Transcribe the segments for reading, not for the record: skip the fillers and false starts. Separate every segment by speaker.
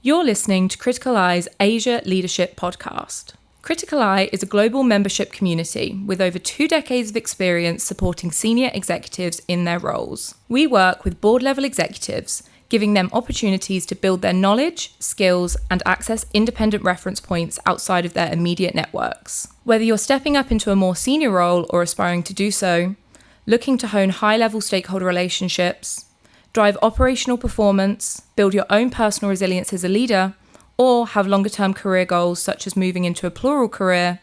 Speaker 1: You're listening to Criticaleye's Asia Leadership Podcast. Criticaleye is a global membership community with over 2 decades of experience supporting senior executives in their roles. We work with board-level executives, giving them opportunities to build their knowledge, skills, and access independent reference points outside of their immediate networks. Whether you're stepping up into a more senior role or aspiring to do so, looking to hone high-level stakeholder relationships, drive operational performance, build your own personal resilience as a leader, or have longer-term career goals such as moving into a plural career,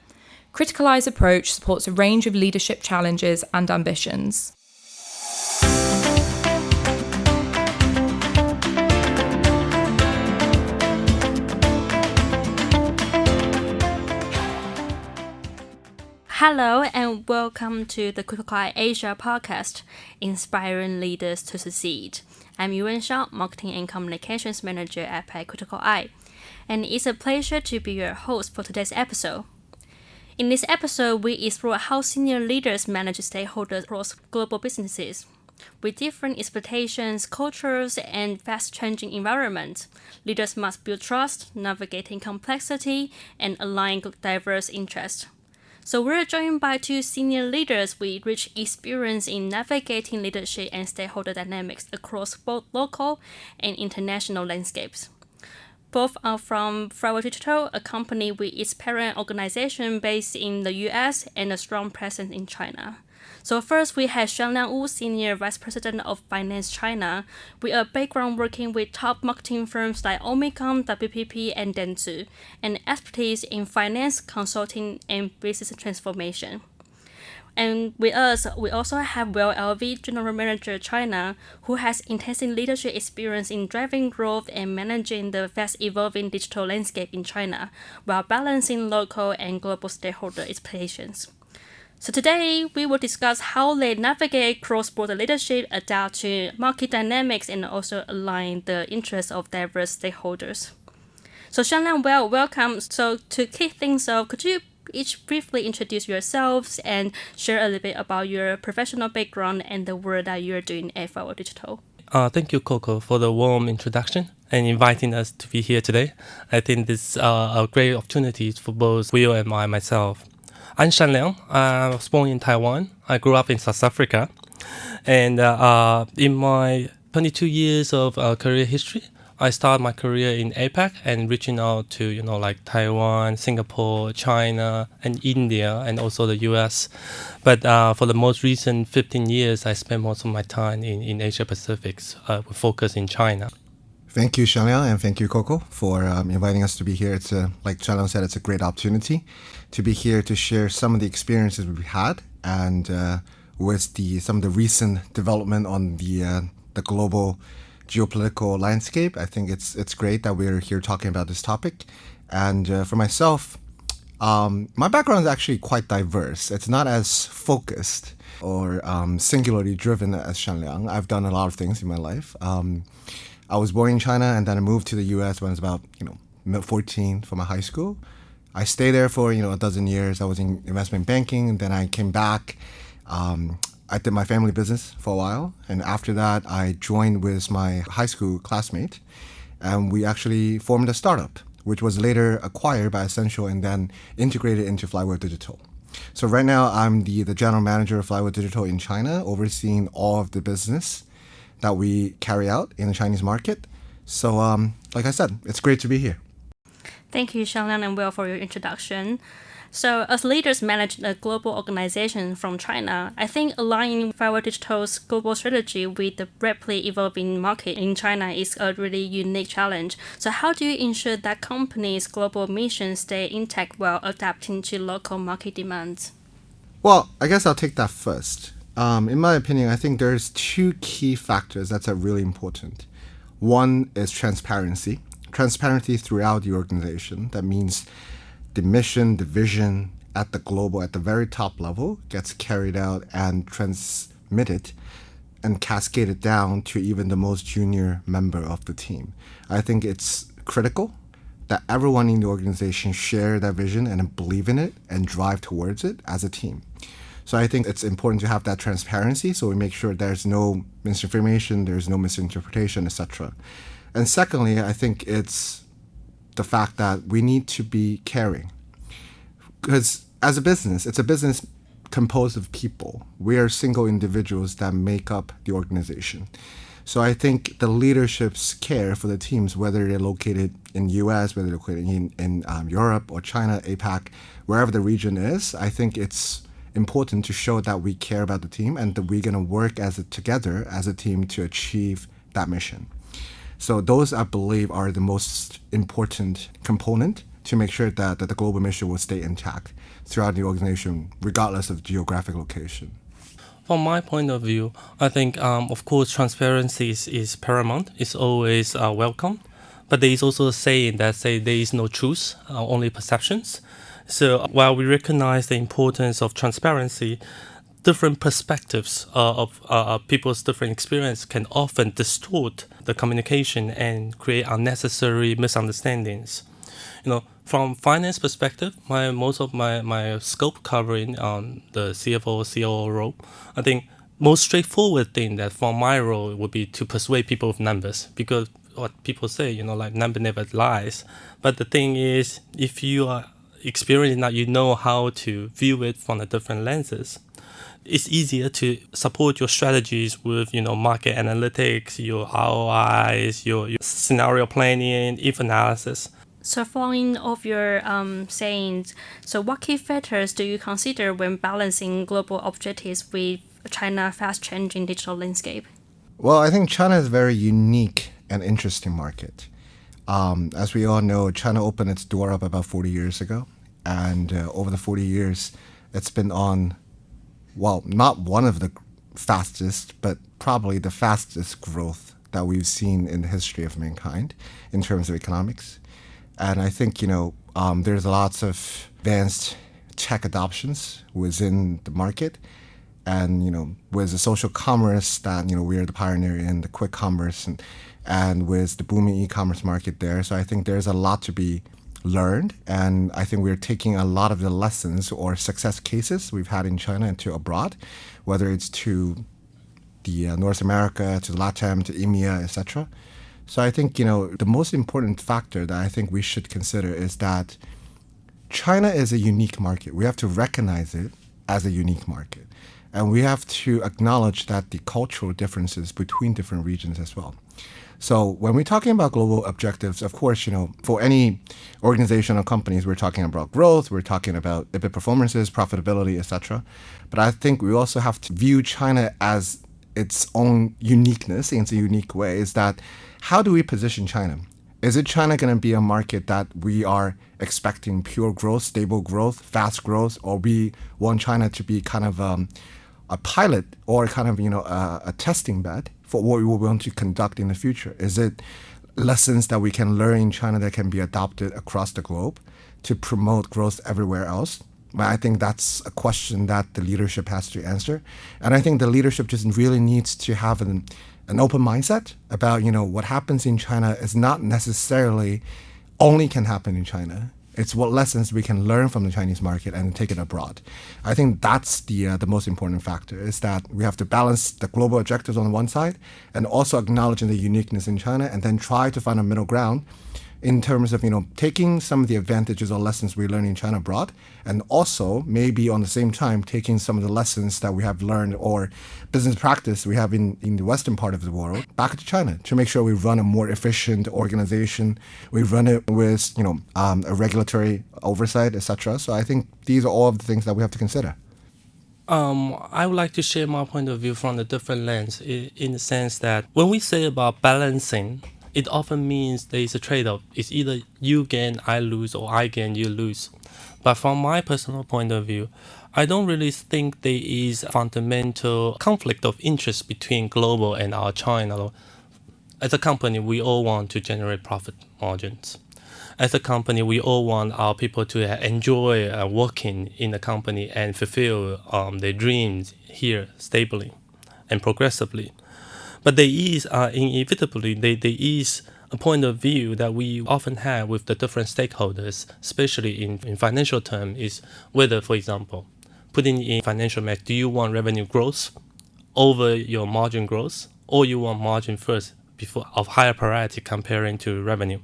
Speaker 1: Criticaleye's approach supports a range of leadership challenges and ambitions.
Speaker 2: Hello and welcome to the Criticaleye Asia podcast, Inspiring Leaders to Succeed. I'm Yu-Wen Hsiao, Marketing and Communications Manager at APAC Criticaleye, and it's a pleasure to be your host for today's episode. In this episode, we explore how senior leaders manage stakeholders across global businesses. With different expectations, cultures, and fast-changing environments, leaders must build trust, navigating complexity, and align diverse interests. So we're joined by 2 senior leaders with rich experience in navigating leadership and stakeholder dynamics across both local and international landscapes. Both are from Flywheel Digital, a company with its parent organization based in the US and a strong presence in China. So first, we have Shanliang Wu, Senior Vice President of Finance China, with a background working with top marketing firms like Omnicom, WPP, and Dentsu, and expertise in finance, consulting, and business transformation. And with us, we also have Will LV, General Manager China, who has intensive leadership experience in driving growth and managing the fast-evolving digital landscape in China, while balancing local and global stakeholder expectations. So today, we will discuss how they navigate cross-border leadership, adapt to market dynamics, and also align the interests of diverse stakeholders. So Shanliang, welcome. So to kick things off, could you each briefly introduce yourselves and share a little bit about your professional background and the work that you're doing at Flywheel Digital?
Speaker 3: Thank you, Coco, for the warm introduction and inviting us to be here today. I think this is a great opportunity for both Will and myself. I'm Shanliang. I was born in Taiwan. I grew up in South Africa. And in my 22 years of career history, I started my career in APAC and reaching out to, like Taiwan, Singapore, China, and India, and also the US. But for the most recent 15 years, I spent most of my time in Asia Pacific, with focus in China.
Speaker 4: Thank you, Shanliang, and thank you, Coco, for inviting us to be here. It's like Shanliang said, it's a great opportunity to be here to share some of the experiences we've had and with some of the recent development on the global geopolitical landscape. I think it's great that we're here talking about this topic. And for myself, my background is actually quite diverse. It's not as focused or singularly driven as Shanliang. I've done a lot of things in my life. I was born in China and then I moved to the US when I was about, 14 for my high school. I stayed there for, a dozen years. I was in investment banking and then I came back. I did my family business for a while. And after that, I joined with my high school classmate and we actually formed a startup, which was later acquired by Essential and then integrated into Flywheel Digital. So right now, I'm the general manager of Flywheel Digital in China, overseeing all of the business that we carry out in the Chinese market. So, like I said, it's great to be here.
Speaker 2: Thank you, Shanliang and Will, for your introduction. So, as leaders manage a global organization from China, I think aligning Flywheel Digital's global strategy with the rapidly evolving market in China is a really unique challenge. So, how do you ensure that companies' global missions stay intact while adapting to local market demands?
Speaker 4: Well, I guess I'll take that first. In my opinion, I think there's 2 key factors that are really important. One is transparency. Transparency throughout the organization. That means the mission, the vision at the very top level gets carried out and transmitted and cascaded down to even the most junior member of the team. I think it's critical that everyone in the organization share that vision and believe in it and drive towards it as a team. So I think it's important to have that transparency so we make sure there's no misinformation, there's no misinterpretation, etc. And secondly, I think it's the fact that we need to be caring. Because as a business, it's a business composed of people. We are single individuals that make up the organization. So I think the leadership's care for the teams, whether they're located in US, whether they're located in Europe or China, APAC, wherever the region is, I think it's important to show that we care about the team and that we're going to work together as a team to achieve that mission. So those, I believe, are the most important component to make sure that the global mission will stay intact throughout the organization, regardless of geographic location.
Speaker 3: From my point of view, I think, of course, transparency is paramount. It's always welcome. But there is also a saying that say there is no truth, only perceptions. So while we recognize the importance of transparency, different perspectives of people's different experience can often distort the communication and create unnecessary misunderstandings. From finance perspective, most of my scope covering the CFO, COO role, I think most straightforward thing that for my role would be to persuade people with numbers, because what people say, like number never lies. But the thing is, if you are experienced now, you know how to view it from the different lenses. It's easier to support your strategies with, market analytics, your ROIs, your scenario planning, if analysis.
Speaker 2: So following of your sayings, so what key factors do you consider when balancing global objectives with China's fast-changing digital landscape?
Speaker 4: Well, I think China is a very unique and interesting market. As we all know, China opened its door up about 40 years ago. And over the 40 years, it's been on, well, not one of the fastest, but probably the fastest growth that we've seen in the history of mankind in terms of economics. And I think, there's lots of advanced tech adoptions within the market. And, with the social commerce that, we are the pioneer in, the quick commerce, and with the booming e-commerce market there. So I think there's a lot to be learned. And I think we're taking a lot of the lessons or success cases we've had in China and to abroad, whether it's to the North America, to LATAM, to EMEA, etc. So I think, the most important factor that I think we should consider is that China is a unique market. We have to recognize it as a unique market. And we have to acknowledge that the cultural differences between different regions as well. So when we're talking about global objectives, of course, for any organization or companies, we're talking about growth, we're talking about EBIT performances, profitability, etc. But I think we also have to view China as its own uniqueness in its unique way. Is that how do we position China? Is it China going to be a market that we are expecting pure growth, stable growth, fast growth, or we want China to be kind of a pilot or kind of, a testing bed for what we want to conduct in the future? Is it lessons that we can learn in China that can be adopted across the globe to promote growth everywhere else? I think that's a question that the leadership has to answer. And I think the leadership just really needs to have an open mindset about, what happens in China is not necessarily only can happen in China. It's what lessons we can learn from the Chinese market and take it abroad. I think that's the most important factor, is that we have to balance the global objectives on one side and also acknowledging the uniqueness in China, and then try to find a middle ground in terms of, taking some of the advantages or lessons we learn in China abroad, and also maybe on the same time taking some of the lessons that we have learned or business practice we have in the Western part of the world back to China to make sure we run a more efficient organization. We run it with, a regulatory oversight, etc. So I think these are all of the things that we have to consider.
Speaker 3: I would like to share my point of view from a different lens, in the sense that when we say about balancing, it often means there is a trade-off. It's either you gain, I lose, or I gain, you lose. But from my personal point of view, I don't really think there is a fundamental conflict of interest between global and our China. As a company, we all want to generate profit margins. As a company, we all want our people to enjoy working in the company and fulfill their dreams here stably and progressively. But there is inevitably, there is a point of view that we often have with the different stakeholders, especially in financial terms, is whether, for example, putting in financial metrics, do you want revenue growth over your margin growth, or you want margin first before of higher priority comparing to revenue?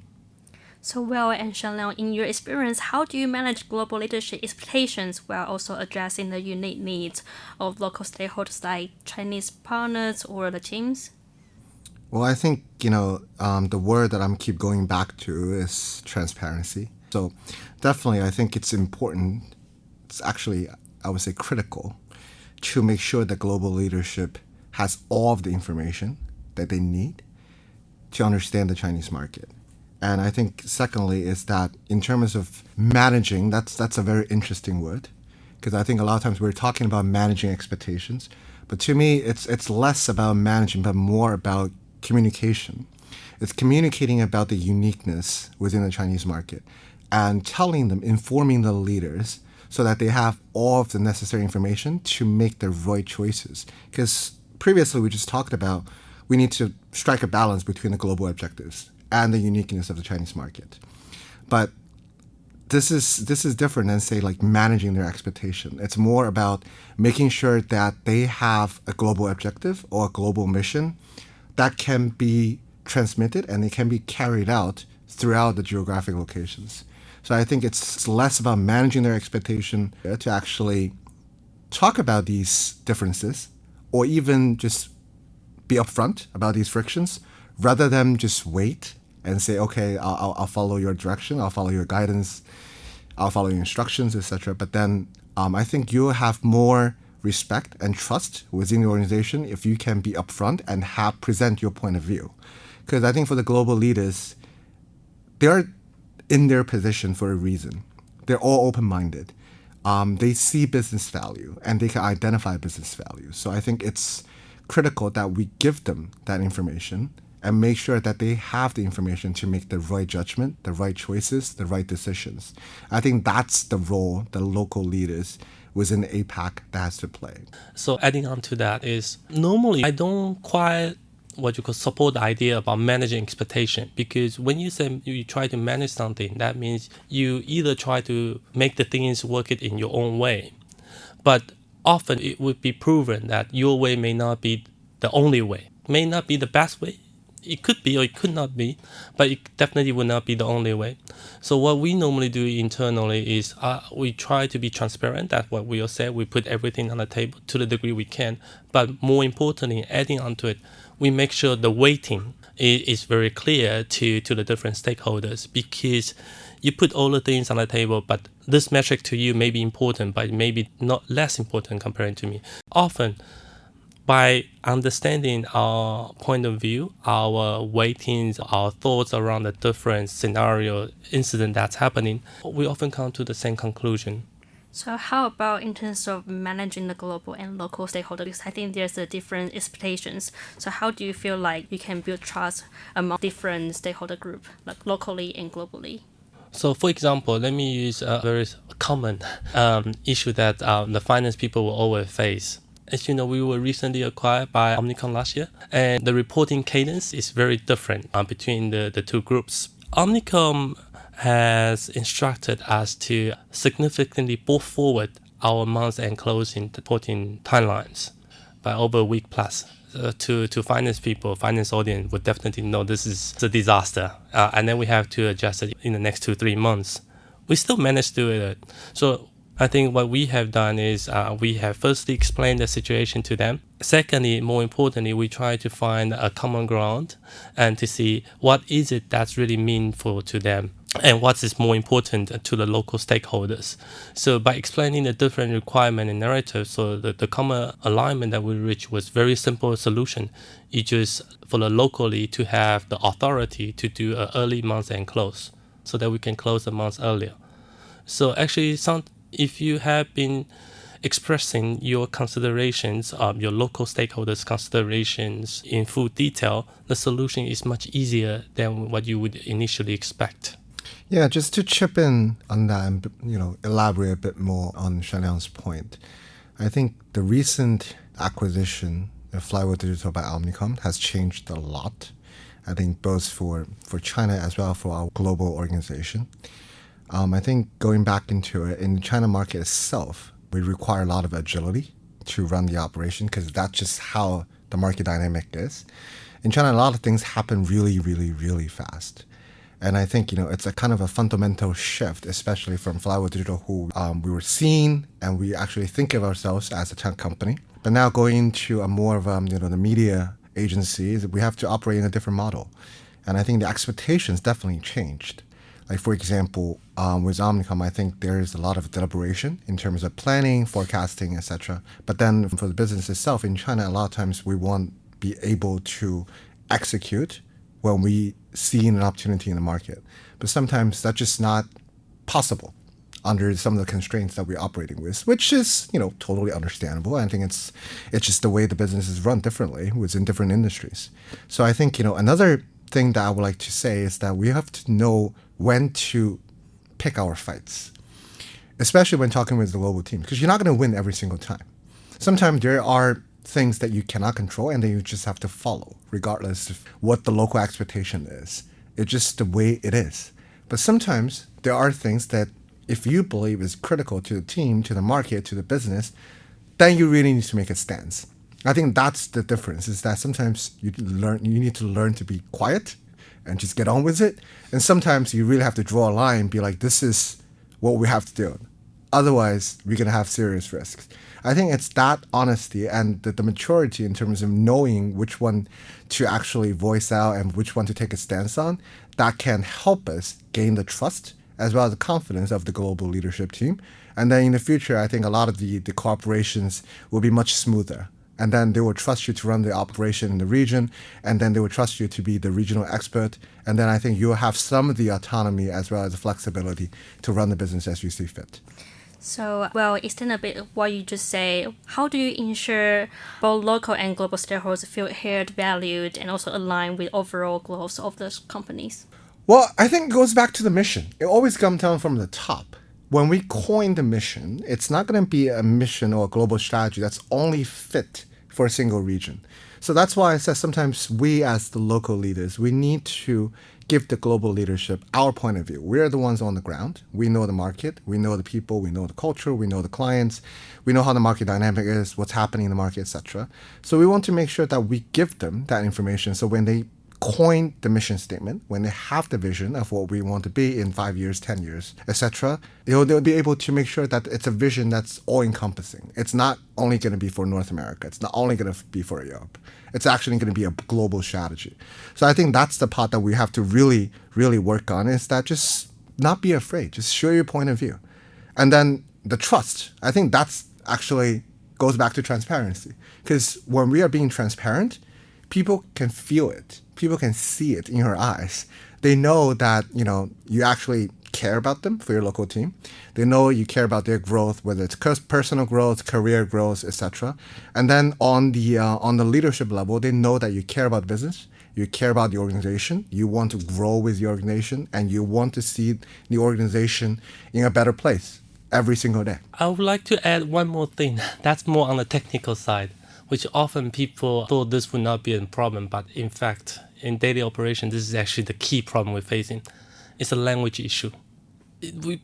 Speaker 2: So well, and Shanliang, in your experience, how do you manage global leadership expectations while also addressing the unique needs of local stakeholders like Chinese partners or the teams?
Speaker 4: Well, I think, the word that I'm keep going back to is transparency. So definitely, I think it's important. It's actually, I would say, critical to make sure that global leadership has all of the information that they need to understand the Chinese market. And I think secondly is that in terms of managing, that's a very interesting word, because I think a lot of times we're talking about managing expectations, but to me it's less about managing but more about communication. It's communicating about the uniqueness within the Chinese market and telling them, informing the leaders so that they have all of the necessary information to make the right choices. Because previously we just talked about we need to strike a balance between the global objectives and the uniqueness of the Chinese market. But this is different than, say, like managing their expectation. It's more about making sure that they have a global objective or a global mission that can be transmitted and it can be carried out throughout the geographic locations. So I think it's less about managing their expectation to actually talk about these differences or even just be upfront about these frictions rather than just wait and say, okay, I'll follow your direction, I'll follow your guidance, I'll follow your instructions, etc. But then I think you'll have more respect and trust within the organization if you can be upfront and present your point of view. Because I think for the global leaders, they're in their position for a reason. They're all open-minded. They see business value and they can identify business value. So I think it's critical that we give them that information and make sure that they have the information to make the right judgment, the right choices, the right decisions. I think that's the role the local leaders within APAC that has to play.
Speaker 3: So adding on to that is normally I don't quite what you could support the idea about managing expectation, because when you say you try to manage something, that means you either try to make the things work it in your own way, but often it would be proven that your way may not be the only way, may not be the best way. It could be or it could not be, but it definitely would not be the only way. So what we normally do internally is we try to be transparent. That's what we all say. We put everything on the table to the degree we can. But more importantly, adding onto it, we make sure the weighting is very clear to the different stakeholders, because you put all the things on the table, but this metric to you may be important, but maybe not less important compared to me. Often, by understanding our point of view, our weightings, our thoughts around the different scenario, incident that's happening, we often come to the same conclusion.
Speaker 2: So how about in terms of managing the global and local stakeholders? I think there's a different expectations. So how do you feel like you can build trust among different stakeholder group, like locally and globally?
Speaker 3: So for example, let me use a very common issue that the finance people will always face. As you know, we were recently acquired by Omnicom last year, and the reporting cadence is very different between the two groups. Omnicom has instructed us to significantly pull forward our month-end closing reporting timelines by over a week plus. To finance people, finance audience would definitely know this is a disaster, and then we have to adjust it in the next 2-3 months. We still managed to do it. So I think what we have done is we have firstly explained the situation to them. Secondly, more importantly, we try to find a common ground and to see what is it that's really meaningful to them and what is more important to the local stakeholders. So by explaining the different requirement and narrative, so the common alignment that we reached was very simple solution. It just for the locally to have the authority to do an early month-end close so that we can close the month earlier. So actually, if you have been expressing your considerations, your local stakeholders' considerations in full detail, the solution is much easier than what you would initially expect.
Speaker 4: Yeah, just to chip in on that and elaborate a bit more on Shanliang's point. I think the recent acquisition of Flywheel Digital by Omnicom has changed a lot. I think both for China as well for our global organization. I think going back into it, in the China market itself, we require a lot of agility to run the operation because that's just how the market dynamic is. In China, a lot of things happen really, really, really fast. And I think, it's a kind of a fundamental shift, especially from Flywheel Digital, who we were seen and we actually think of ourselves as a tech company. But now going into a more of, the media agencies, we have to operate in a different model. And I think the expectations definitely changed. Like, for example, with Omnicom, I think there is a lot of deliberation in terms of planning, forecasting, etc. But then for the business itself in China, a lot of times we won't be able to execute when we see an opportunity in the market. But sometimes that's just not possible under some of the constraints that we're operating with, which is, totally understandable. I think it's just the way the business is run differently within different industries. So I think, another thing that I would like to say is that we have to know when to pick our fights, especially when talking with the global team, because you're not going to win every single time. Sometimes there are things that you cannot control and then you just have to follow, regardless of what the local expectation is. It's just the way it is. But sometimes there are things that if you believe is critical to the team, to the market, to the business, then you really need to make a stance. I think that's the difference, is that sometimes you need to learn to be quiet and just get on with it. And sometimes you really have to draw a line and be like, this is what we have to do. Otherwise, we're going to have serious risks. I think it's that honesty and the maturity in terms of knowing which one to actually voice out and which one to take a stance on that can help us gain the trust as well as the confidence of the global leadership team. And then in the future, I think a lot of the cooperations will be much smoother. And then they will trust you to run the operation in the region, and then they will trust you to be the regional expert. And then I think you will have some of the autonomy as well as the flexibility to run the business as you see fit.
Speaker 2: So, extend a bit what you just say. How do you ensure both local and global stakeholders feel heard, valued, and also align with overall goals of those companies?
Speaker 4: Well, I think it goes back to the mission. It always comes down from the top. When we coin the mission, it's not going to be a mission or a global strategy that's only fit for a single region. So that's why I said sometimes we as the local leaders, we need to give the global leadership our point of view. We're the ones on the ground. We know the market. We know the people. We know the culture. We know the clients. We know how the market dynamic is, what's happening in the market, etc. So we want to make sure that we give them that information. So when they coin the mission statement, when they have the vision of what we want to be in 5 years, 10 years, etc., they'll be able to make sure that it's a vision that's all-encompassing. It's not only going to be for North America. It's not only going to be for Europe. It's actually going to be a global strategy. So I think that's the part that we have to really, really work on, is that just not be afraid. Just show your point of view. And then the trust, I think that's actually goes back to transparency. Because when we are being transparent, people can feel it. People can see it in your eyes. They know that, you actually care about them for your local team. They know you care about their growth, whether it's personal growth, career growth, etc. And then on the leadership level, they know that you care about business, you care about the organization, you want to grow with the organization, and you want to see the organization in a better place every single day.
Speaker 3: I would like to add one more thing. That's more on the technical side, which often people thought this would not be a problem, but in fact, in daily operation, this is actually the key problem we're facing. It's a language issue.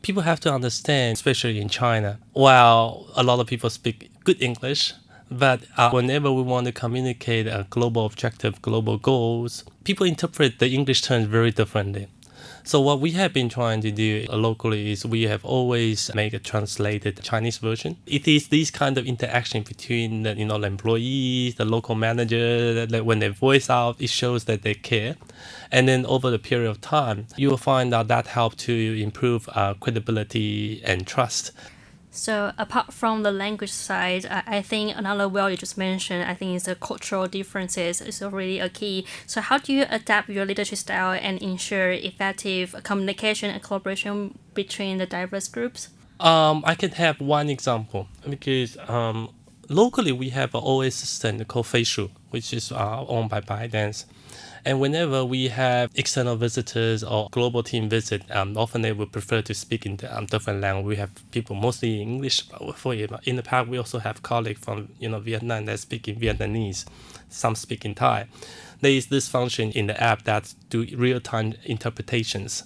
Speaker 3: People have to understand, especially in China, while a lot of people speak good English, but whenever we want to communicate a global objective, global goals, people interpret the English terms very differently. So what we have been trying to do locally is we have always made a translated Chinese version. It is this kind of interaction between the employees, the local manager, that when they voice out, it shows that they care. And then over the period of time, you will find out that helps to improve credibility and trust.
Speaker 2: So apart from the language side, I think another you just mentioned, I think is the cultural differences is really a key. So how do you adapt your leadership style and ensure effective communication and collaboration between the diverse groups?
Speaker 3: I can have one example because locally we have an OA assistant called Facial, which is owned by ByteDance. And whenever we have external visitors or global team visit, often they would prefer to speak in different language. We have people mostly in English. In the past, we also have colleagues from Vietnam that speak in Vietnamese. Some speak in Thai. There is this function in the app that do real-time interpretations.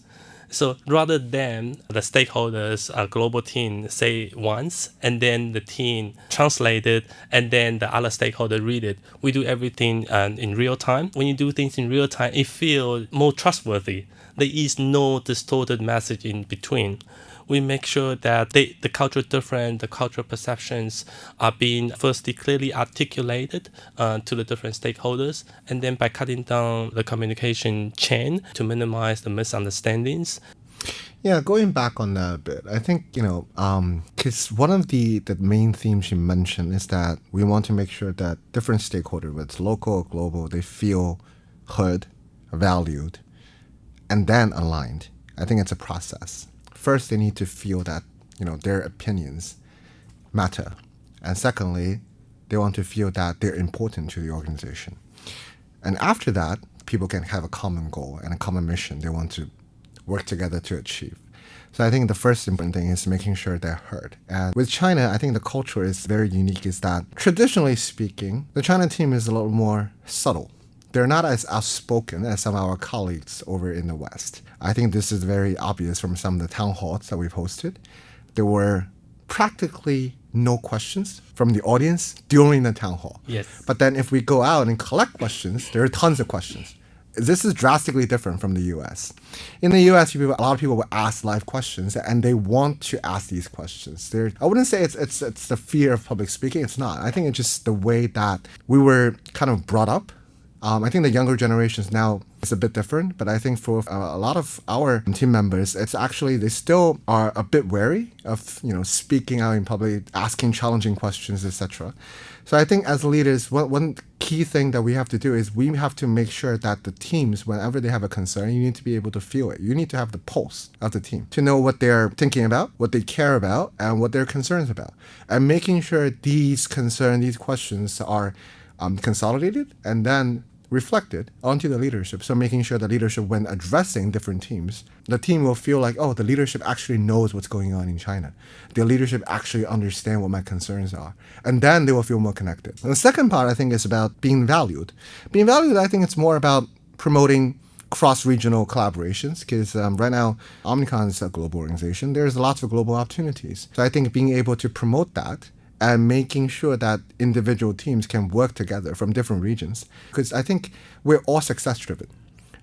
Speaker 3: So rather than the stakeholders, global team say once, and then the team translate it, and then the other stakeholder read it, we do everything in real time. When you do things in real time, it feels more trustworthy. There is no distorted message in between. We make sure that the cultural difference, the cultural perceptions are being firstly clearly articulated to the different stakeholders, and then by cutting down the communication chain to minimize the misunderstandings.
Speaker 4: Yeah, going back on that a bit, I think, because one of the main themes you mentioned is that we want to make sure that different stakeholders, whether it's local or global, they feel heard, valued, and then aligned. I think it's a process. First, they need to feel that, their opinions matter. And secondly, they want to feel that they're important to the organization. And after that, people can have a common goal and a common mission they want to work together to achieve. So I think the first important thing is making sure they're heard. And with China, I think the culture is very unique, is that traditionally speaking, the China team is a little more subtle. They're not as outspoken as some of our colleagues over in the West. I think this is very obvious from some of the town halls that we've hosted. There were practically no questions from the audience during the town hall.
Speaker 3: Yes.
Speaker 4: But then if we go out and collect questions, there are tons of questions. This is drastically different from the US. In the US, a lot of people will ask live questions, and they want to ask these questions. I wouldn't say it's the fear of public speaking. It's not. I think it's just the way that we were kind of brought up. I think the younger generations now is a bit different, but I think for a lot of our team members, it's actually, they still are a bit wary of, speaking out in public, asking challenging questions, etc. So I think as leaders, one key thing that we have to do is we have to make sure that the teams, whenever they have a concern, you need to be able to feel it. You need to have the pulse of the team to know what they're thinking about, what they care about, and what their concerns about. And making sure these concerns, these questions are consolidated and then reflected onto the leadership. So making sure the leadership, when addressing different teams, the team will feel like, oh, the leadership actually knows what's going on in China. The leadership actually understand what my concerns are. And then they will feel more connected. And the second part, I think, is about being valued. Being valued, I think it's more about promoting cross-regional collaborations, because right now, Omnicon is a global organization. There's lots of global opportunities. So I think being able to promote that and making sure that individual teams can work together from different regions. Because I think we're all success-driven.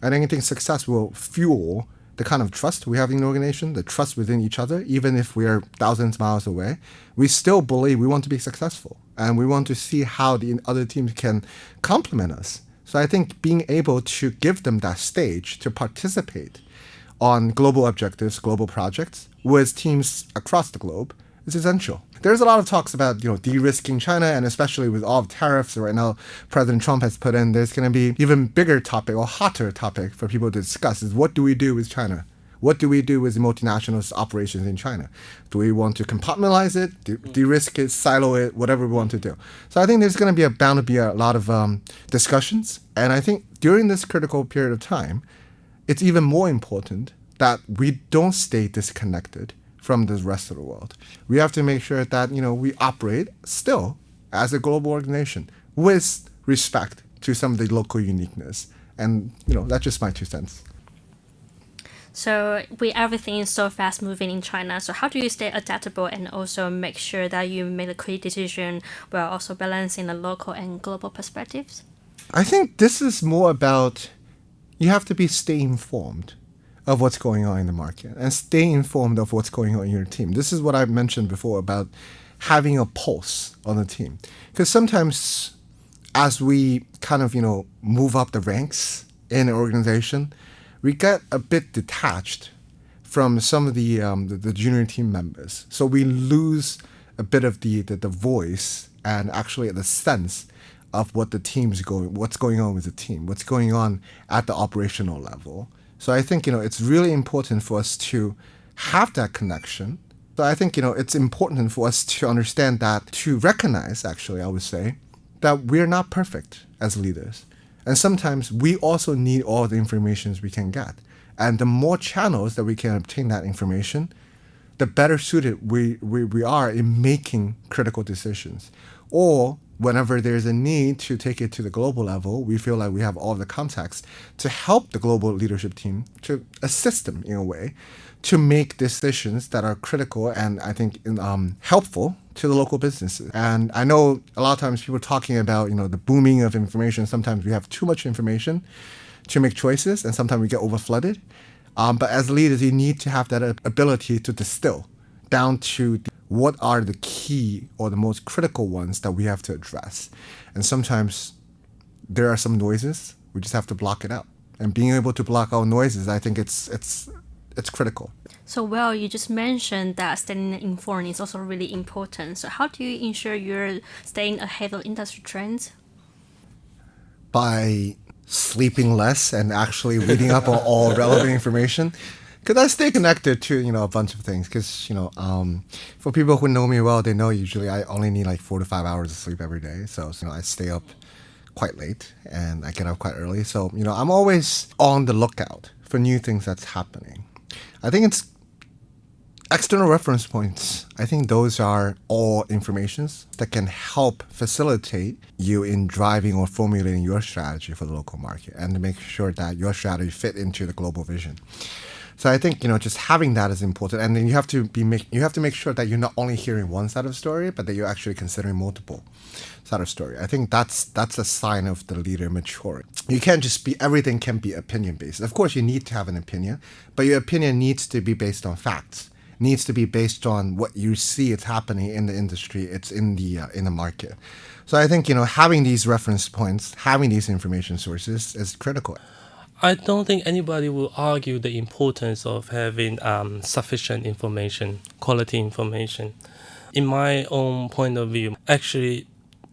Speaker 4: And I think success will fuel the kind of trust we have in the organization, the trust within each other. Even if we are thousands of miles away, we still believe we want to be successful. And we want to see how the other teams can complement us. So I think being able to give them that stage to participate on global objectives, global projects with teams across the globe is essential. There's a lot of talks about, de-risking China, and especially with all the tariffs right now President Trump has put in, there's going to be even bigger topic or hotter topic for people to discuss is what do we do with China? What do we do with multinational operations in China? Do we want to compartmentalize it, de-risk it, silo it, whatever we want to do? So I think there's going to be bound to be a lot of discussions. And I think during this critical period of time, it's even more important that we don't stay disconnected from the rest of the world. We have to make sure that, we operate still as a global organization with respect to some of the local uniqueness. And, that's just my 2 cents.
Speaker 2: So with everything so fast moving in China, so how do you stay adaptable and also make sure that you make a quick decision while also balancing the local and global perspectives?
Speaker 4: I think this is more about, you have to stay informed of what's going on in the market and stay informed of what's going on in your team. This is what I mentioned before about having a pulse on the team. Because sometimes as we kind of, move up the ranks in an organization, we get a bit detached from some of the junior team members. So we lose a bit of the voice and actually the sense of what the team's what's going on with the team, what's going on at the operational level. So I think, it's really important for us to have that connection. So I think, it's important for us to understand that, to recognize, actually, I would say, that we're not perfect as leaders. And sometimes we also need all the information we can get. And the more channels that we can obtain that information, the better suited we are in making critical decisions. Or whenever there's a need to take it to the global level, we feel like we have all the context to help the global leadership team, to assist them in a way, to make decisions that are critical and I think helpful to the local businesses. And I know a lot of times people talking about, the booming of information. Sometimes we have too much information to make choices, and sometimes we get overflooded. But as leaders, you need to have that ability to distill down to what are the key or the most critical ones that we have to address. And sometimes there are some noises, we just have to block it out. And being able to block out noises, I think it's critical.
Speaker 2: So, you just mentioned that staying informed is also really important. So how do you ensure you're staying ahead of industry trends?
Speaker 4: By sleeping less and actually reading up on all relevant information. Because I stay connected to, a bunch of things. Because, for people who know me well, they know usually I only need like 4 to 5 hours of sleep every day. So, I stay up quite late and I get up quite early. So, I'm always on the lookout for new things that's happening. I think it's external reference points. I think those are all informations that can help facilitate you in driving or formulating your strategy for the local market and to make sure that your strategy fit into the global vision. So I think, just having that is important. And then you have to make sure that you're not only hearing one side of the story, but that you're actually considering multiple side of story. I think that's a sign of the leader maturing. You can't just everything can be opinion based. Of course, you need to have an opinion, but your opinion needs to be based on facts. Needs to be based on what you see it's happening in the industry, it's in the market. So I think, having these reference points, having these information sources is critical.
Speaker 3: I don't think anybody will argue the importance of having sufficient information, quality information. In my own point of view, actually,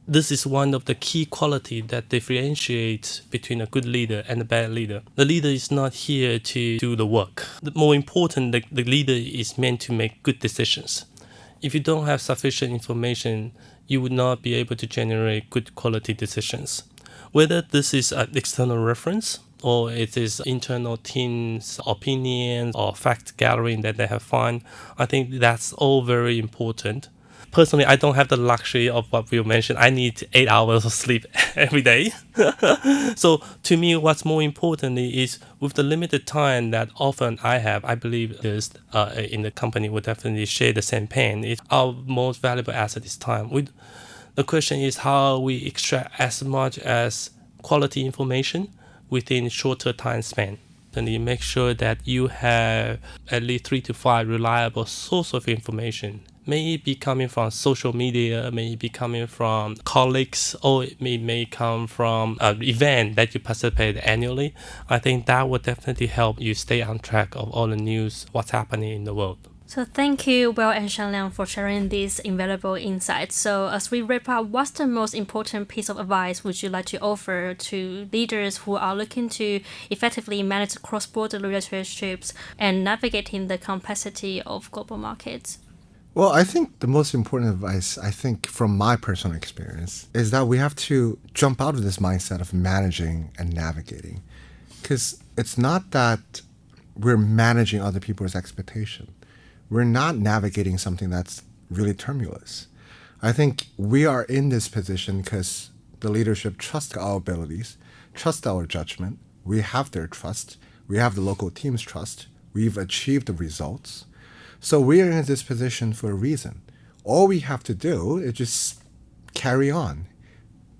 Speaker 3: this is one of the key qualities that differentiates between a good leader and a bad leader. The leader is not here to do the work. The more important, the leader is meant to make good decisions. If you don't have sufficient information, you would not be able to generate good quality decisions. Whether this is an external reference or it is internal teams' opinions or fact gathering that they have found, I think that's all very important. Personally, I don't have the luxury of what we mentioned. I need 8 hours of sleep every day. So to me, what's more important is with the limited time that often I have, I believe this in the company would definitely share the same pain. Our most valuable asset is time. The question is how we extract as much as quality information within shorter time span. And you make sure that you have at least 3 to 5 reliable sources of information. May it be coming from social media, may it be coming from colleagues, or it may come from an event that you participate annually. I think that would definitely help you stay on track of all the news, what's happening in the world.
Speaker 2: So thank you, Will and Shanliang, for sharing these invaluable insights. So as we wrap up, what's the most important piece of advice would you like to offer to leaders who are looking to effectively manage cross-border relationships and navigating the complexity of global markets?
Speaker 4: Well, I think the most important advice, from my personal experience, is that we have to jump out of this mindset of managing and navigating. Because it's not that we're managing other people's expectation. We're not navigating something that's really tumultuous. I think we are in this position because the leadership trusts our abilities, trusts our judgment. We have their trust. We have the local team's trust. We've achieved the results. So we are in this position for a reason. All we have to do is just carry on.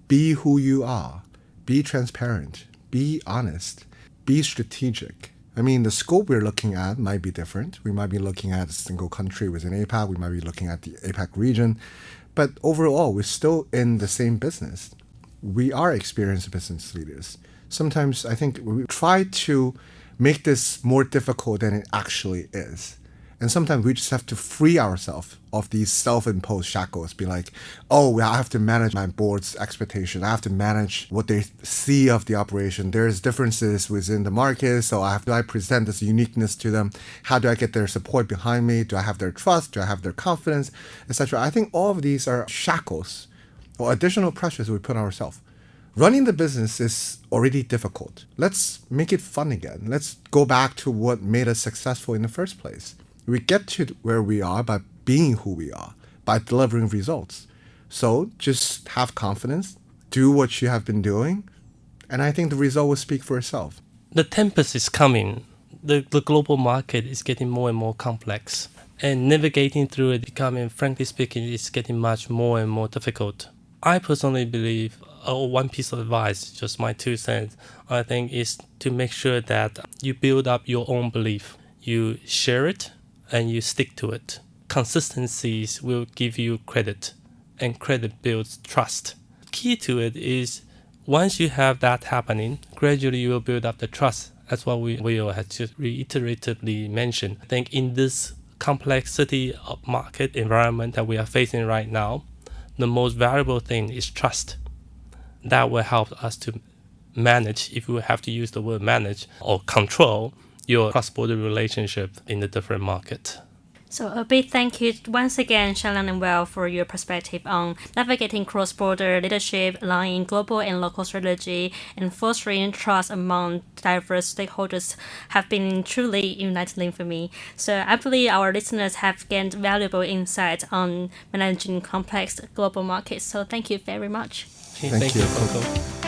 Speaker 4: Be who you are. Be transparent. Be honest. Be strategic. I mean, the scope we're looking at might be different. We might be looking at a single country within APAC. We might be looking at the APAC region. But overall, we're still in the same business. We are experienced business leaders. Sometimes I think we try to make this more difficult than it actually is. And sometimes we just have to free ourselves of these self-imposed shackles. Be like, oh, I have to manage my board's expectation. I have to manage what they see of the operation. There's differences within the market, so do I present this uniqueness to them? How do I get their support behind me? Do I have their trust? Do I have their confidence, etc.? I think all of these are shackles or additional pressures we put on ourselves. Running the business is already difficult. Let's make it fun again. Let's go back to what made us successful in the first place. We get to where we are by being who we are, by delivering results. So just have confidence, do what you have been doing, and I think the result will speak for itself.
Speaker 3: The tempest is coming. The global market is getting more and more complex, and navigating through it becoming, frankly speaking, is getting much more and more difficult. I personally believe, one piece of advice, just my 2 cents, I think, is to make sure that you build up your own belief. You share it and you stick to it. Consistencies will give you credit, and credit builds trust. Key to it is, once you have that happening, gradually you will build up the trust. That's what we will have to reiteratively mention. I think in this complexity of market environment that we are facing right now, the most valuable thing is trust. That will help us to manage, if we have to use the word manage, or control your cross-border relationship in the different market.
Speaker 2: So a big thank you once again, Shanliang and Will, for your perspective on navigating cross-border leadership, aligning global and local strategy, and fostering trust among diverse stakeholders have been truly enlightening for me. So I believe our listeners have gained valuable insights on managing complex global markets. So thank you very much.
Speaker 3: Thank you, Coco.